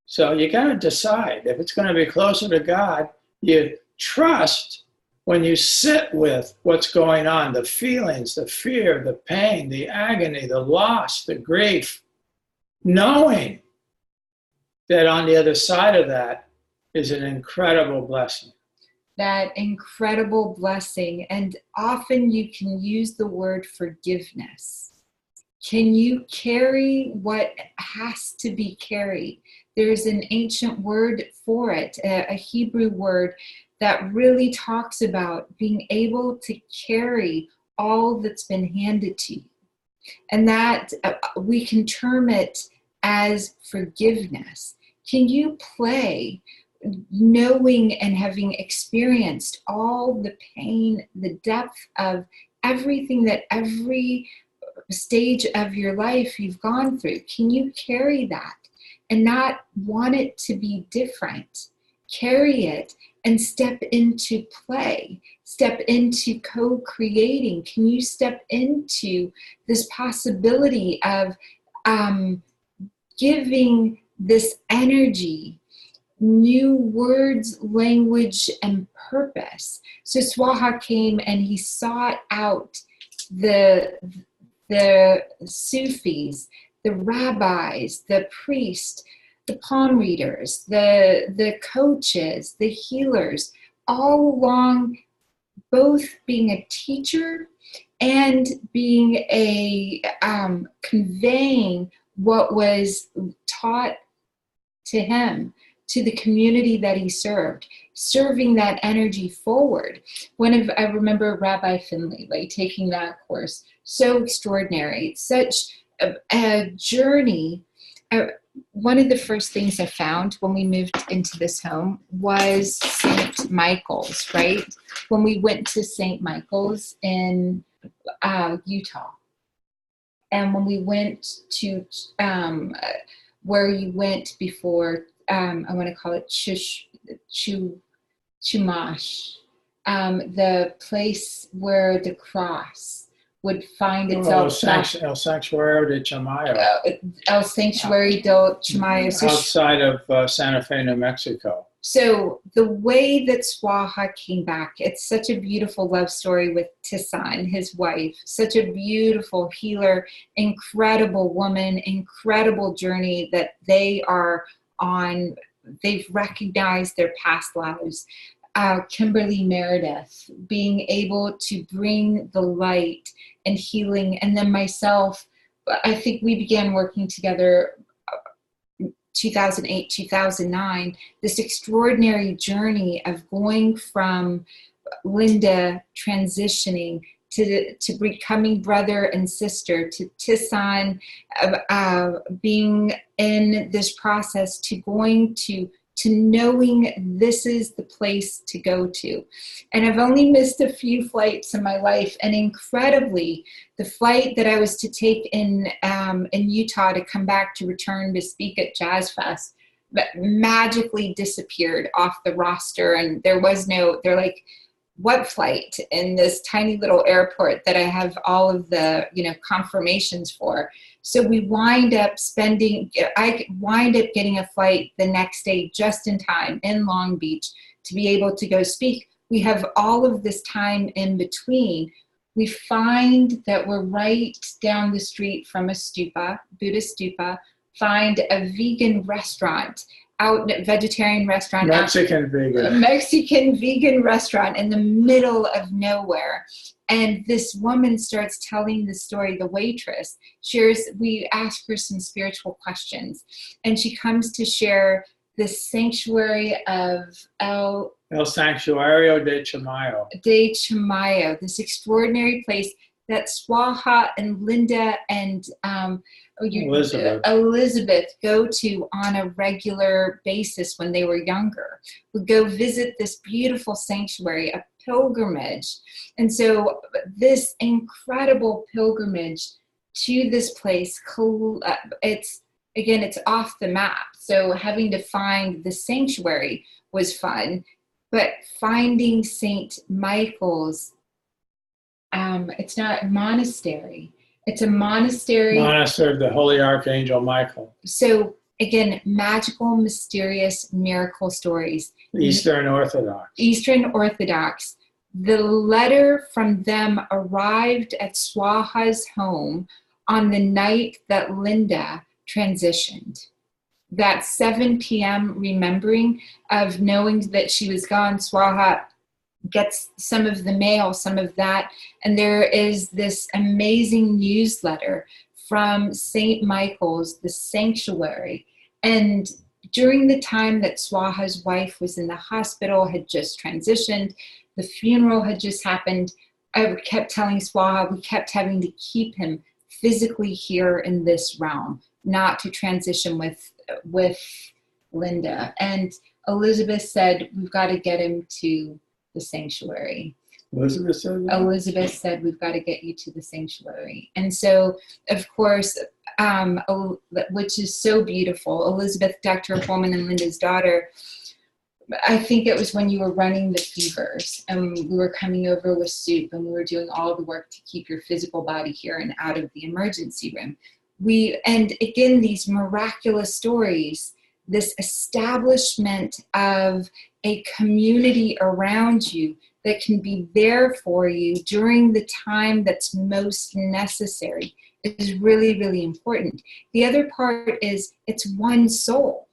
S2: So you got to decide. If it's going to be closer to God, you trust when you sit with what's going on, the feelings, the fear, the pain, the agony, the loss, the grief, knowing that on the other side of that is an incredible blessing.
S1: That incredible blessing. And often you can use the word forgiveness. Can you carry what has to be carried? There's an ancient word for it, a Hebrew word that really talks about being able to carry all that's been handed to you. And that we can term it as forgiveness. Can you play knowing and having experienced all the pain, the depth of everything that every stage of your life you've gone through? Can you carry that and not want it to be different? Carry it and step into play, step into co-creating. Can you step into this possibility of giving this energy new words, language, and purpose? So Swaha came and he sought out the Sufis, the rabbis, the priests, the palm readers, the coaches, the healers, all along, both being a teacher and being a conveying what was taught to him, to the community that he served, serving that energy forward. I remember Rabbi Finley, like taking that course, so extraordinary, such a journey. One of the first things I found when we moved into this home was St. Michael's, right? When we went to St. Michael's in Utah. And when we went to where you went before, I want to call it Chumash, the place where the cross would find itself.
S2: El Sanctuario de Chamayo.
S1: El Sanctuary del Chamayo. So
S2: outside of Santa Fe, New Mexico.
S1: So the way that Swaha came back, it's such a beautiful love story with Tisan, his wife, such a beautiful healer, incredible woman, incredible journey that they are on. They've recognized their past lives. Kimberly Meredith, being able to bring the light and healing. And then myself, I think we began working together 2008, 2009, this extraordinary journey of going from Linda transitioning to becoming brother and sister, to Tisan being in this process, to going to knowing this is the place to go to. And I've only missed a few flights in my life, and incredibly, the flight that I was to take in Utah to come back to return to speak at Jazz Fest magically disappeared off the roster, and they're like, what flight in this tiny little airport that I have all of the confirmations for. So I wind up getting a flight the next day just in time in Long Beach to be able to go speak. We have all of this time in between. We find that we're right down the street from a stupa, Buddhist stupa, find a vegan restaurant, vegetarian restaurant.
S2: Mexican
S1: vegan restaurant in the middle of nowhere. And this woman starts telling the story, the waitress we ask her some spiritual questions, and she comes to share the sanctuary of El
S2: Sanctuario de
S1: Chamayo, this extraordinary place that Swaha and Linda and Elizabeth go to on a regular basis when they were younger. Would go visit this beautiful sanctuary, a pilgrimage. And so this incredible pilgrimage to this place, it's off the map. So having to find the sanctuary was fun, but finding St. Michael's, it's not a monastery. It's a monastery.
S2: Monastery of the Holy Archangel Michael.
S1: So again, magical, mysterious, miracle stories.
S2: Eastern Orthodox.
S1: The letter from them arrived at Swaha's home on the night that Linda transitioned. That 7 p.m. remembering of knowing that she was gone, Swaha gets some of the mail, some of that, and there is this amazing newsletter from St. Michael's, the sanctuary. And during the time that Swaha's wife was in the hospital, had just transitioned, the funeral had just happened, I kept telling Swaha, we kept having to keep him physically here in this realm, not to transition with Linda. And Elizabeth said, we've got to get him to the sanctuary.
S2: Elizabeth said that?
S1: Elizabeth said, we've got to get you to the sanctuary. And so, of course, which is so beautiful, Elizabeth, Dr. Holman and Linda's daughter, I think it was when you were running the fevers and we were coming over with soup and we were doing all the work to keep your physical body here and out of the emergency room. And again, these miraculous stories, this establishment of a community around you that can be there for you during the time that's most necessary is really, really important. The other part is it's one soul.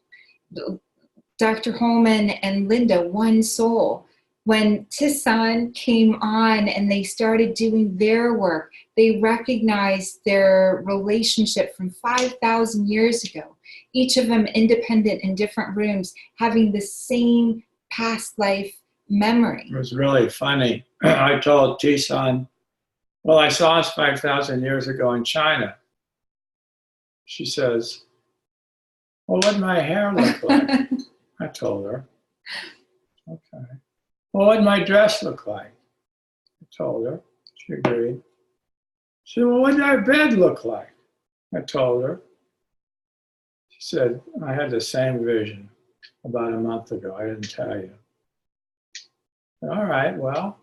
S1: Dr. Holman and Linda, one soul. When Tisan came on and they started doing their work, they recognized their relationship from 5,000 years ago. Each of them independent in different rooms, having the same past life memory.
S2: It was really funny. I told Tisan, well, I saw us 5,000 years ago in China. She says, well, what did my hair look like? I told her. Okay. Well, what did my dress look like? I told her. She agreed. She said, well, what did our bed look like? I told her. She said, I had the same vision about a month ago. I didn't tell you. All right, well,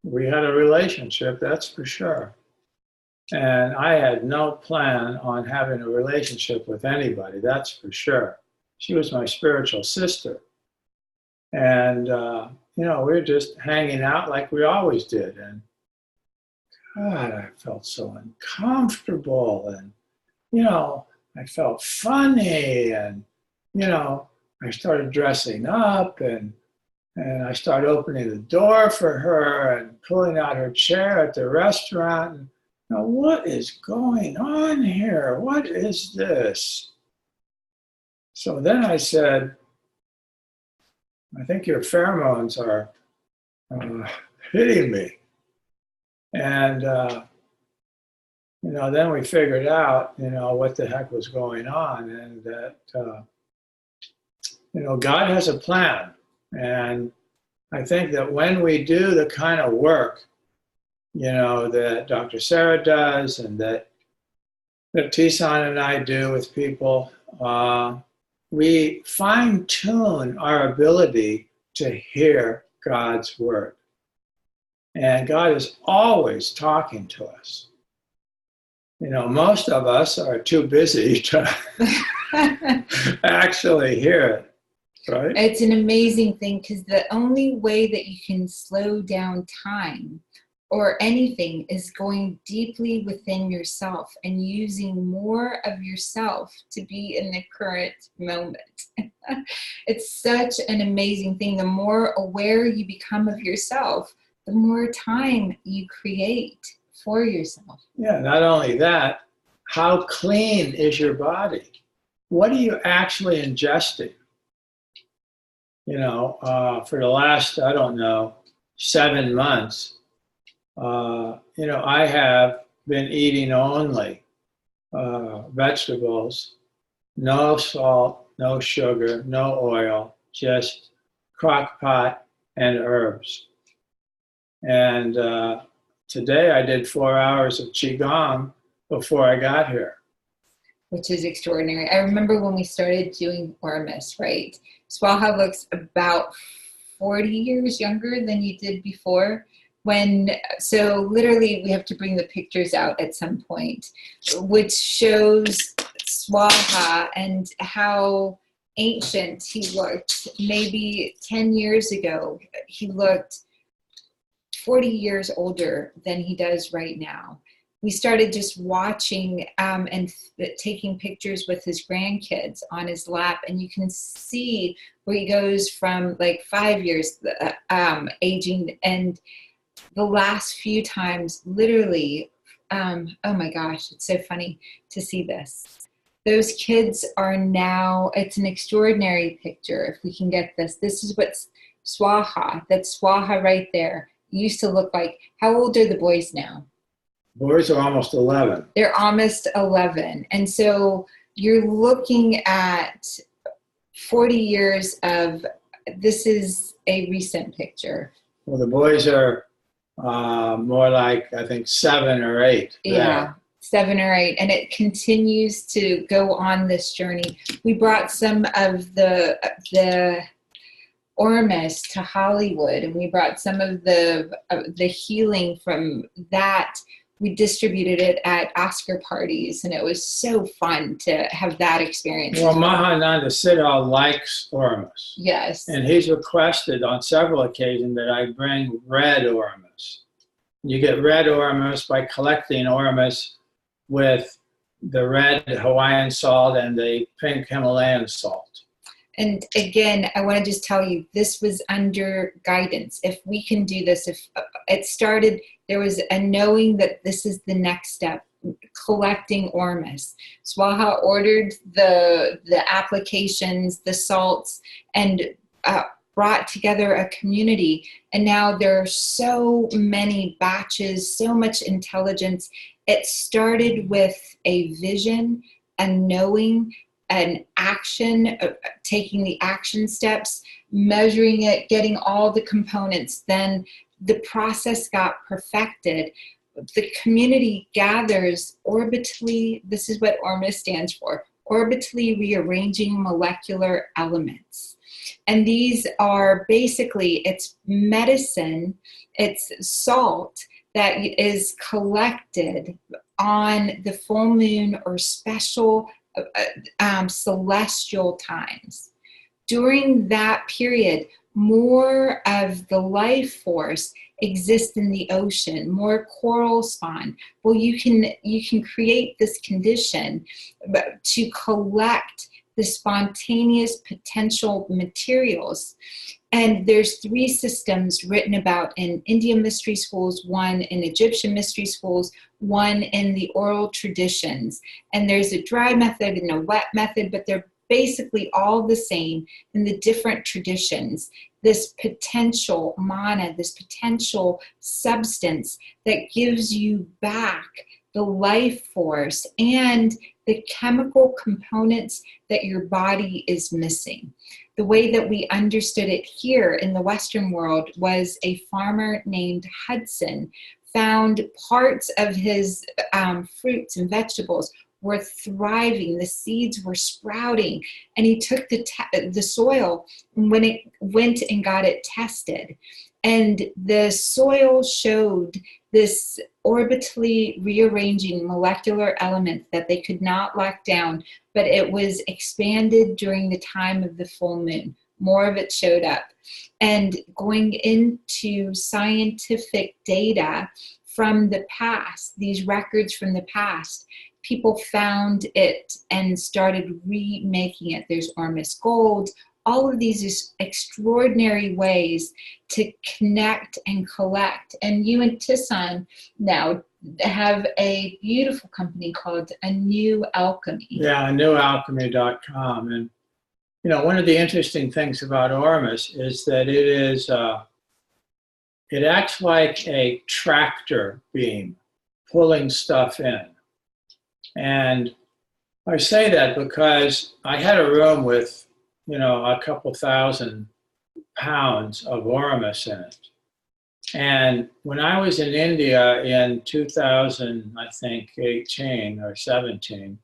S2: we had a relationship, that's for sure. And I had no plan on having a relationship with anybody, that's for sure. She was my spiritual sister. And, we were just hanging out like we always did. And God, I felt so uncomfortable. And, I felt funny. And, I started dressing up and I started opening the door for her and pulling out her chair at the restaurant. And, what is going on here? What is this? So then I said, I think your pheromones are hitting me. And, then we figured out, what the heck was going on. And that, God has a plan. And I think that when we do the kind of work, that Dr. Sarah does and that Tisan and I do with people, we fine-tune our ability to hear God's word. And God is always talking to us. Most of us are too busy to actually hear it. Right.
S1: It's an amazing thing because the only way that you can slow down time or anything is going deeply within yourself and using more of yourself to be in the current moment. It's such an amazing thing. The more aware you become of yourself, the more time you create for yourself.
S2: Yeah, not only that, how clean is your body? What are you actually ingesting? For the last, 7 months, I have been eating only vegetables, no salt, no sugar, no oil, just crock pot and herbs. And today I did 4 hours of Qigong before I got here.
S1: Which is extraordinary. I remember when we started doing Ormus, right? Swaha looks about 40 years younger than you did before. So literally we have to bring the pictures out at some point, which shows Swaha and how ancient he looked. Maybe 10 years ago, he looked 40 years older than he does right now. We started just watching and taking pictures with his grandkids on his lap, and you can see where he goes from like 5 years aging, and the last few times, literally, oh my gosh, it's so funny to see this. Those kids are now, it's an extraordinary picture if we can get this. This is what Swaha, that's Swaha right there, used to look like. How old are the boys now?
S2: Boys are almost 11.
S1: They're almost 11. And so you're looking at 40 years of, this is a recent picture.
S2: Well, the boys are more like, I think, 7 or 8.
S1: Yeah, 7 or 8. And it continues to go on this journey. We brought some of the Ormus to Hollywood, and we brought some of the healing from that. We distributed it at Oscar parties, and it was so fun to have that experience.
S2: Well, Mahananda Siddhar likes Ormus.
S1: Yes.
S2: And he's requested on several occasions that I bring red Ormus. You get red Ormus by collecting Ormus with the red Hawaiian salt and the pink Himalayan salt.
S1: And again, I want to just tell you, this was under guidance. If we can do this, if it started, there was a knowing that this is the next step, collecting Ormus. Swaha ordered the applications, the salts, and brought together a community. And now there are so many batches, so much intelligence. It started with a vision and knowing, an action, taking the action steps, measuring it, getting all the components. Then the process got perfected. The community gathers orbitally, this is what ORMUS stands for, orbitally rearranging molecular elements. And these are basically, it's medicine, it's salt that is collected on the full moon or special celestial times. During that period, more of the life force exists in the ocean, more coral spawn. Well, you can create this condition to collect the spontaneous potential materials. And there's 3 systems written about in Indian mystery schools, 1 in Egyptian mystery schools, 1 in the oral traditions. And there's a dry method and a wet method, but they're basically all the same in the different traditions. This potential mana, this potential substance that gives you back the life force and the chemical components that your body is missing. The way that we understood it here in the Western world was a farmer named Hudson found parts of his fruits and vegetables were thriving, the seeds were sprouting, and he took the soil when it went and got it tested. And the soil showed this orbitally rearranging molecular element that they could not lock down, but it was expanded during the time of the full moon. More of it showed up. And going into scientific data from the past, these records from the past, people found it and started remaking it. There's Ormus Gold, all of these extraordinary ways to connect and collect. And you and Tissan now have a beautiful company called A New Alchemy.
S2: Yeah, newalchemy.com. And, you know, one of the interesting things about Ormus is that it is, it acts like a tractor beam pulling stuff in. And I say that because I had a room with, you know, a couple thousand pounds of Ormus in it. And when I was in India in 2000, I think 18 or 17,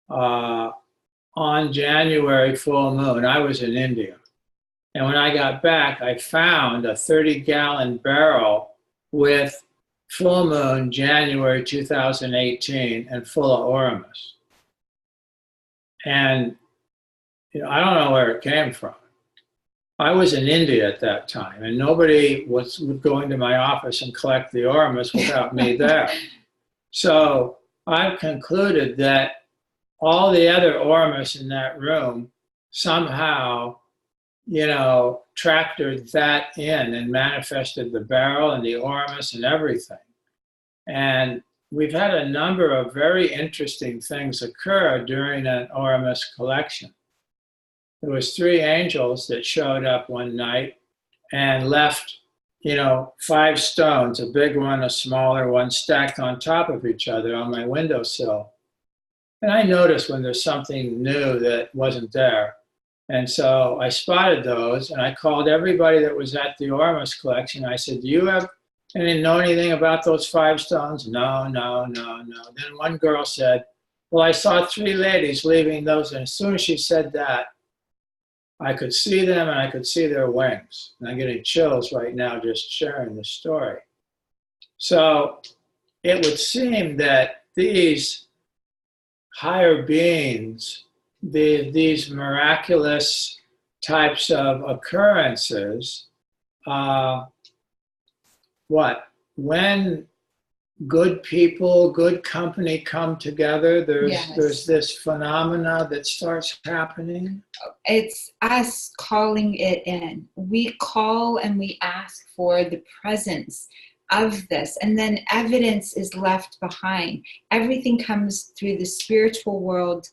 S2: on January full moon, I was in India. And when I got back, I found a 30-gallon barrel with full moon January 2018 and full of Ormus. And you know, I don't know where it came from. I was in India at that time, and nobody was going to my office and collect the Ormus without me there. So I've concluded that all the other Ormus in that room somehow, you know, tractored that in and manifested the barrel and the Ormus and everything. And we've had a number of very interesting things occur during an Ormus collection. There was 3 angels that showed up one night and left 5 stones, a big one, a smaller one, stacked on top of each other on my windowsill. And I noticed when there's something new that wasn't there. And so I spotted those, and I called everybody that was at the Ormus collection. I said, do you have know anything about those 5 stones? No. Then one girl said, well, I saw 3 ladies leaving those. And as soon as she said that, I could see them and I could see their wings. And I'm getting chills right now just sharing the story. So it would seem that these higher beings, these miraculous types of occurrences, when good people, good company come together, there's this phenomena that starts happening.
S1: It's us calling it in. We call and we ask for the presence of this, and then evidence is left behind. Everything comes through the spiritual world,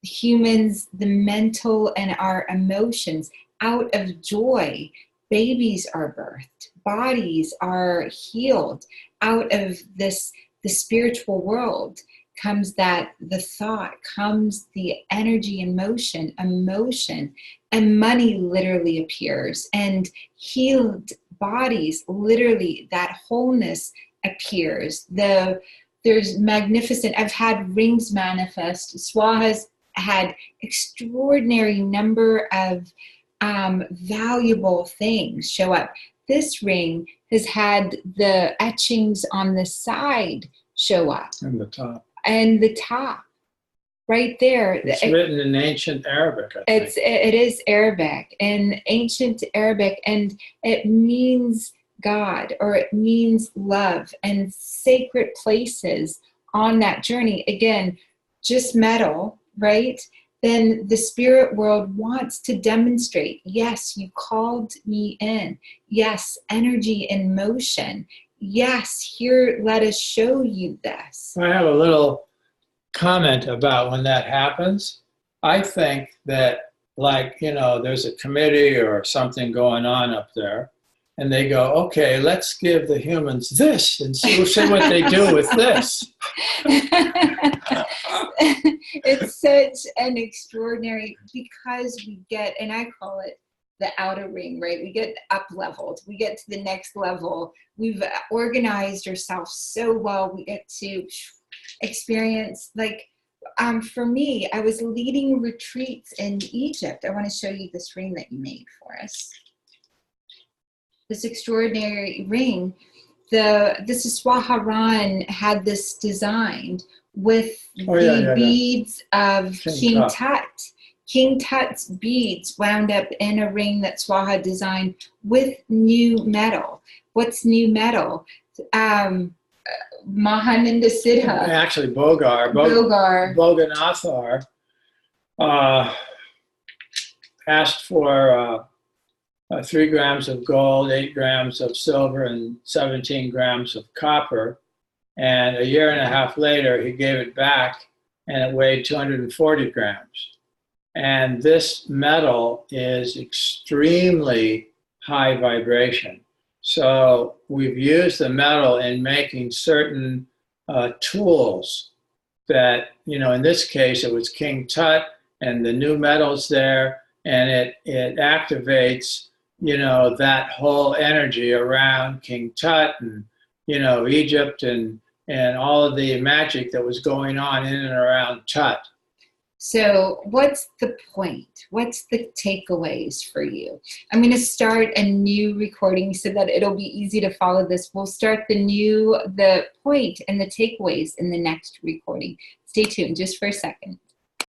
S1: humans, the mental, and our emotions. Out of joy, babies are birthed, bodies are healed. Out of this, the spiritual world, comes that the thought, comes the energy and motion, emotion, and money literally appears, and healed bodies, literally that wholeness appears. There's magnificent, I've had rings manifest. Swaha's had extraordinary number of valuable things show up. This ring has had the etchings on the side show up.
S2: And the top.
S1: Right there.
S2: It's written in ancient Arabic, I think.
S1: It is Arabic, in ancient Arabic, and it means God, or it means love, and sacred places on that journey. Again, just metal, right? Then the spirit world wants to demonstrate, yes, you called me in. Yes, energy in motion. Yes, here, let us show you this.
S2: I have a little comment about when that happens. I think that, there's a committee or something going on up there, and they go, okay, let's give the humans this and see what they do with this.
S1: It's such an extraordinary, because we get, and I call it the outer ring, right? We get up leveled. We get to the next level. We've organized ourselves so well. We get to experience, for me, I was leading retreats in Egypt. I want to show you this ring that you made for us. This extraordinary ring. This is Swaharan had this designed with beads of King Tut. King Tut's beads wound up in a ring that Swaha designed with new metal. What's new metal? Mahananda Siddha.
S2: Actually, Boganathar asked for 3 grams of gold, 8 grams of silver, and 17 grams of copper. And a year and a half later, he gave it back, and it weighed 240 grams. And this metal is extremely high vibration. So we've used the metal in making certain tools that, in this case, it was King Tut, and the new metal's there, and it activates, that whole energy around King Tut and, Egypt and all of the magic that was going on in and around Tut.
S1: So what's the point? What's the takeaways for you? I'm going to start a new recording so that it'll be easy to follow this. We'll start the point and the takeaways in the next recording. Stay tuned just for a second.